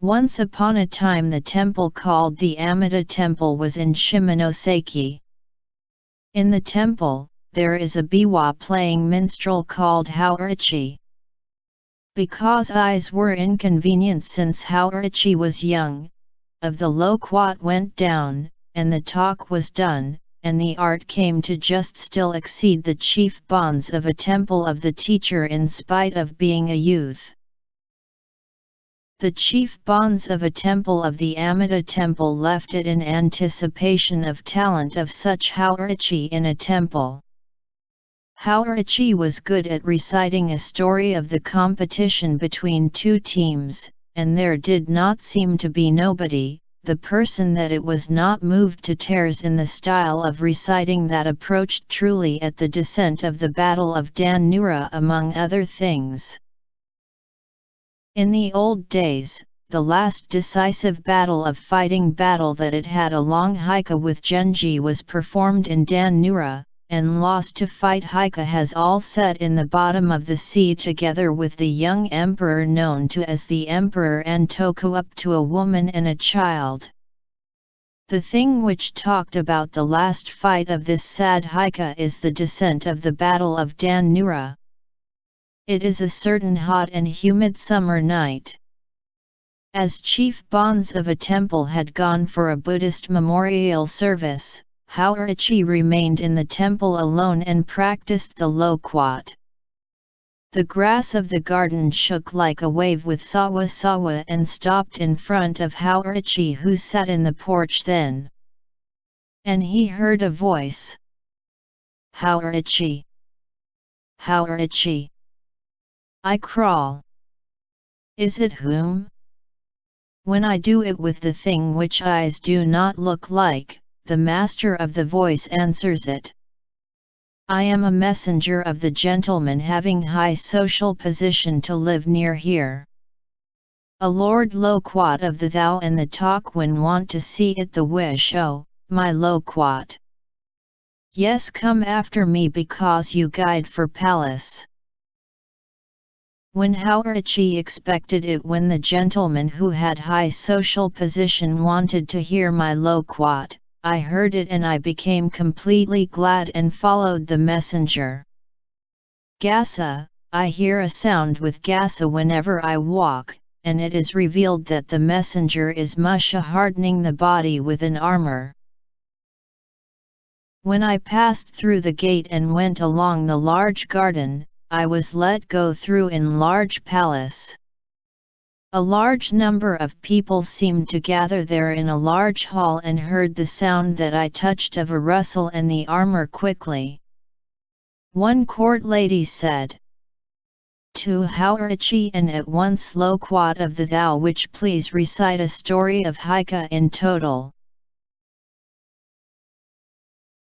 Once upon a time the temple called the Amida Temple was in Shimonoseki. In the temple, there is a biwa playing minstrel called Haorichi. Because eyes were inconvenient since Haorichi was young, of the low quat went down, and the talk was done, and the art came to just still exceed the chief bonds of a temple of the teacher in spite of being a youth. The chief bonds of a temple of the Amida Temple left it in anticipation of talent of such Haorichi in a temple. Haorichi was good at reciting a story of the competition between two teams, and there did not seem to be nobody, the person that it was not moved to tears in the style of reciting that approached truly at the descent of the Battle of Dan Nura among other things. In the old days, the last decisive battle of fighting battle that it had a long hika with Genji was performed in Dan Nura, and lost to fight hika has all set in the bottom of the sea together with the young emperor known to as the Emperor Antoku up to a woman and a child. The thing which talked about the last fight of this sad hika is the descent of the Battle of Dan Nura. It is a certain hot and humid summer night. As chief bonds of a temple had gone for a Buddhist memorial service, Haorichi remained in the temple alone and practiced the loquat. The grass of the garden shook like a wave with sawa and stopped in front of Haorichi who sat in the porch then. And he heard a voice. Haorichi! Haorichi! I crawl. Is it whom? When I do it with the thing which eyes do not look like, the master of the voice answers it. I am a messenger of the gentleman having high social position to live near here. A lord loquat of the thou and the talk when want to see it the wish oh, my loquat. Yes, come after me because you guide for palace. When Haorichi expected it when the gentleman who had high social position wanted to hear my loquat, I heard it and I became completely glad and followed the messenger. Gasa, I hear a sound with Gasa whenever I walk, and it is revealed that the messenger is Musha hardening the body with an armor. When I passed through the gate and went along the large garden, I was let go through in large palace. A large number of people seemed to gather there in a large hall and heard the sound that I touched of a rustle and the armor quickly. One court lady said to Haorichi and at once loquat of the thou which please recite a story of hika in total.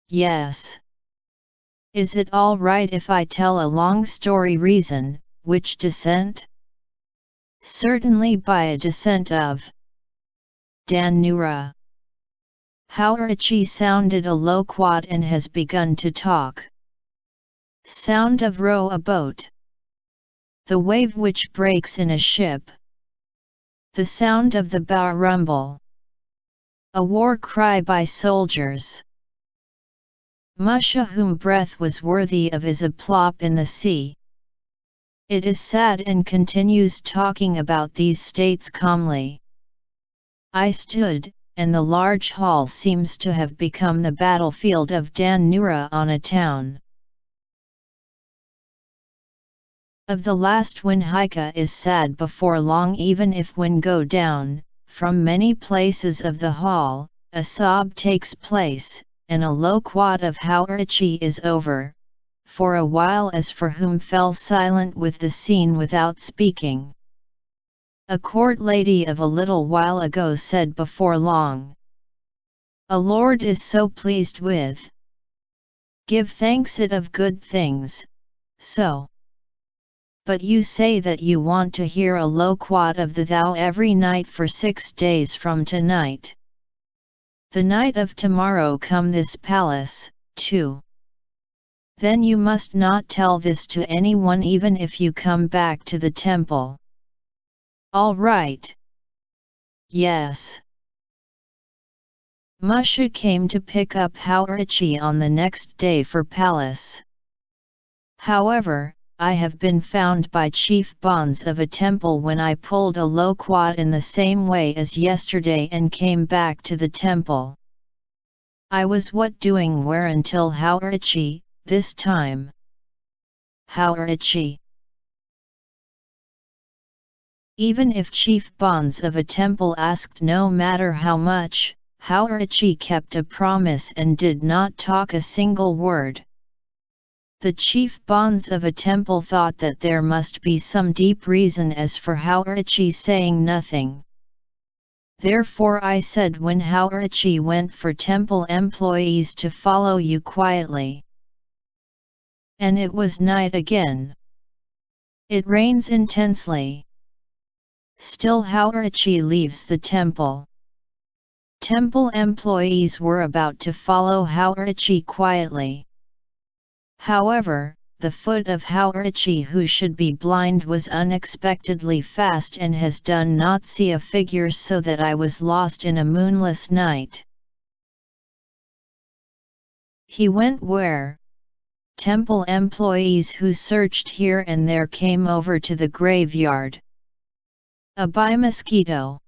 Yes. Is it all right if I tell a long story reason, which descent? Certainly by a descent of Dan Nura. Haorichi sounded a loquat and has begun to talk. Sound of row a boat. The wave which breaks in a ship. The sound of the bow rumble. A war cry by soldiers. Musha whom breath was worthy of is a plop in the sea. It is sad and continues talking about these states calmly. I stood, and the large hall seems to have become the battlefield of Dan Nura on a town. Of the last when hika is sad before long even if when go down, from many places of the hall, a sob takes place, and a loquat of Haorichi is over, for a while as for whom fell silent with the scene without speaking. A court lady of a little while ago said before long. A lord is so pleased with. Give thanks it of good things, so. But you say that you want to hear a loquat of the thou every night for 6 days from tonight. The night of tomorrow come this palace, too. Then you must not tell this to anyone even if you come back to the temple. All right. yes. Musha came to pick up Haorichi on the next day for palace. However, I have been found by chief bonds of a temple when I pulled a loquat in the same way as yesterday and came back to the temple. I was what doing where until Haorichi, this time. Haorichi. Even if chief bonds of a temple asked no matter how much, Haorichi kept a promise and did not talk a single word. The chief bonds of a temple thought that there must be some deep reason as for Haorichi saying nothing. Therefore I said when Haorichi went for temple employees to follow you quietly. And it was night again. It rains intensely. Still Haorichi leaves the temple. Temple employees were about to follow Haorichi quietly. However, the foot of Haorichi, who should be blind, was unexpectedly fast and has done not see a figure, so that I was lost in a moonless night. He went where? Temple employees who searched here and there came over to the graveyard. A by mosquito.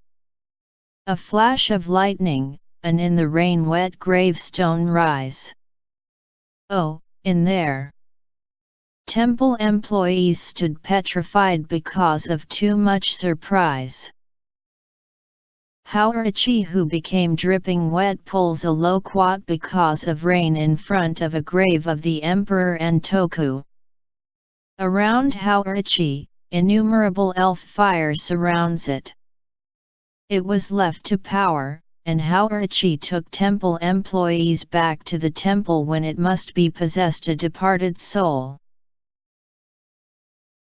A flash of lightning, and in the rain wet gravestone rise. Oh, in there. Temple employees stood petrified because of too much surprise. Haorichi, who became dripping wet, pulls a loquat because of rain in front of a grave of the Emperor Antoku. Around Haorichi, innumerable elf fire surrounds it. It was left to power, and Haorichi took temple employees back to the temple when it must be possessed a departed soul.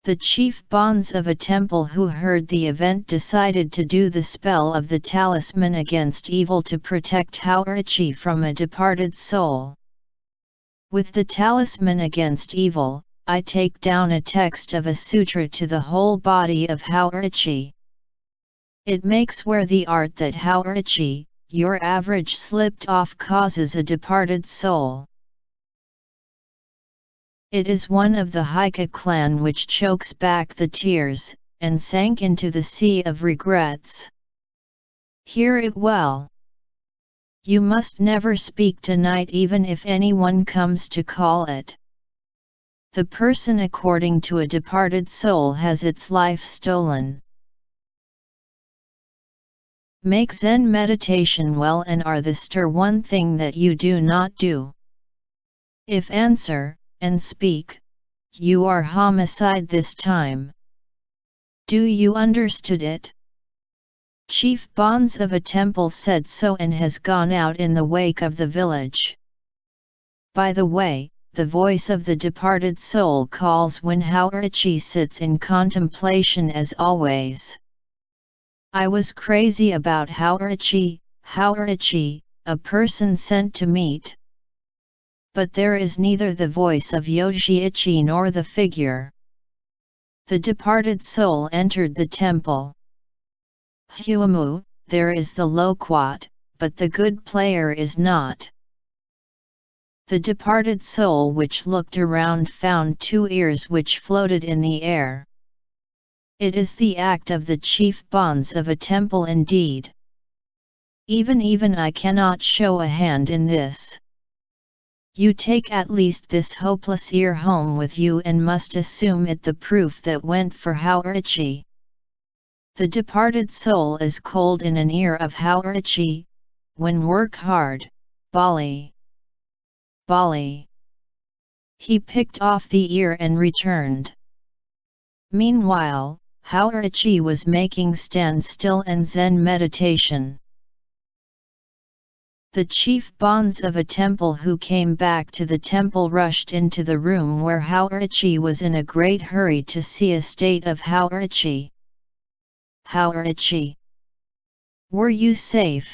The chief bonds of a temple who heard the event decided to do the spell of the talisman against evil to protect Haorichi from a departed soul. With the talisman against evil, I take down a text of a sutra to the whole body of Haorichi. It makes where the art that Haorichi, your average slipped off, causes a departed soul. It is one of the Haika clan which chokes back the tears, and sank into the sea of regrets. Hear it well. You must never speak tonight, even if anyone comes to call it. The person according to a departed soul has its life stolen. Make Zen meditation well, and are the stir one thing that you do not do. If answer, and speak, you are homicide this time. Do you understood it? Chief bonds of a temple said so and has gone out in the wake of the village. By the way, the voice of the departed soul calls when Haorichi sits in contemplation as always. I was crazy about Haorichi, a person sent to meet. But there is neither the voice of Yoshiichi nor the figure. The departed soul entered the temple. Huamu, there is the loquat, but the good player is not. The departed soul which looked around found two ears which floated in the air. It is the act of the chief bonds of a temple indeed. Even I cannot show a hand in this. You take at least this hopeless ear home with you and must assume it the proof that went for Haorichi. The departed soul is cold in an ear of Haorichi, when work hard, Bali. Bali. He picked off the ear and returned. Meanwhile, Haorichi was making standstill and Zen meditation. The chief bonds of a temple who came back to the temple rushed into the room where Haorichi was in a great hurry to see a state of Haorichi. Haorichi. Were you safe?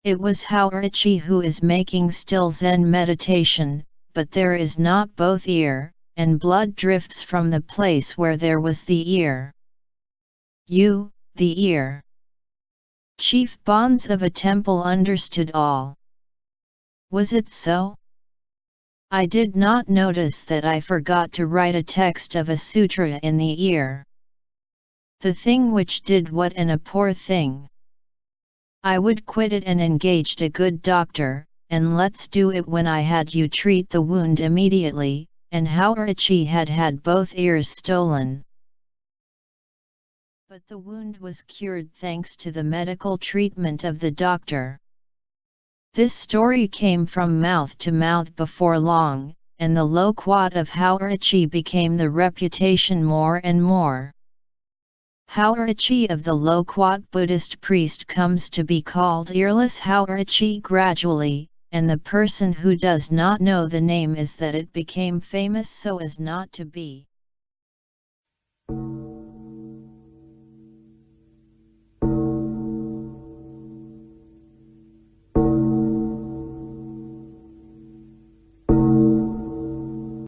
It was Haorichi who is making still Zen meditation, but there is not both ear, and blood drifts from the place where there was the ear. You, the ear. chief bonds of a temple understood all. Was it so? I did not notice that I forgot to write a text of a sutra in the ear. The thing which did what and a poor thing. I would quit it and engaged a good doctor, and let's do it when I had you treat the wound immediately, and Haorichi had had both ears stolen. But the wound was cured thanks to the medical treatment of the doctor. This story came from mouth to mouth before long, and the loquat of Haorichi became the reputation more and more. Haorichi of the loquat Buddhist priest comes to be called earless Haorichi gradually, and the person who does not know the name is that it became famous so as not to be.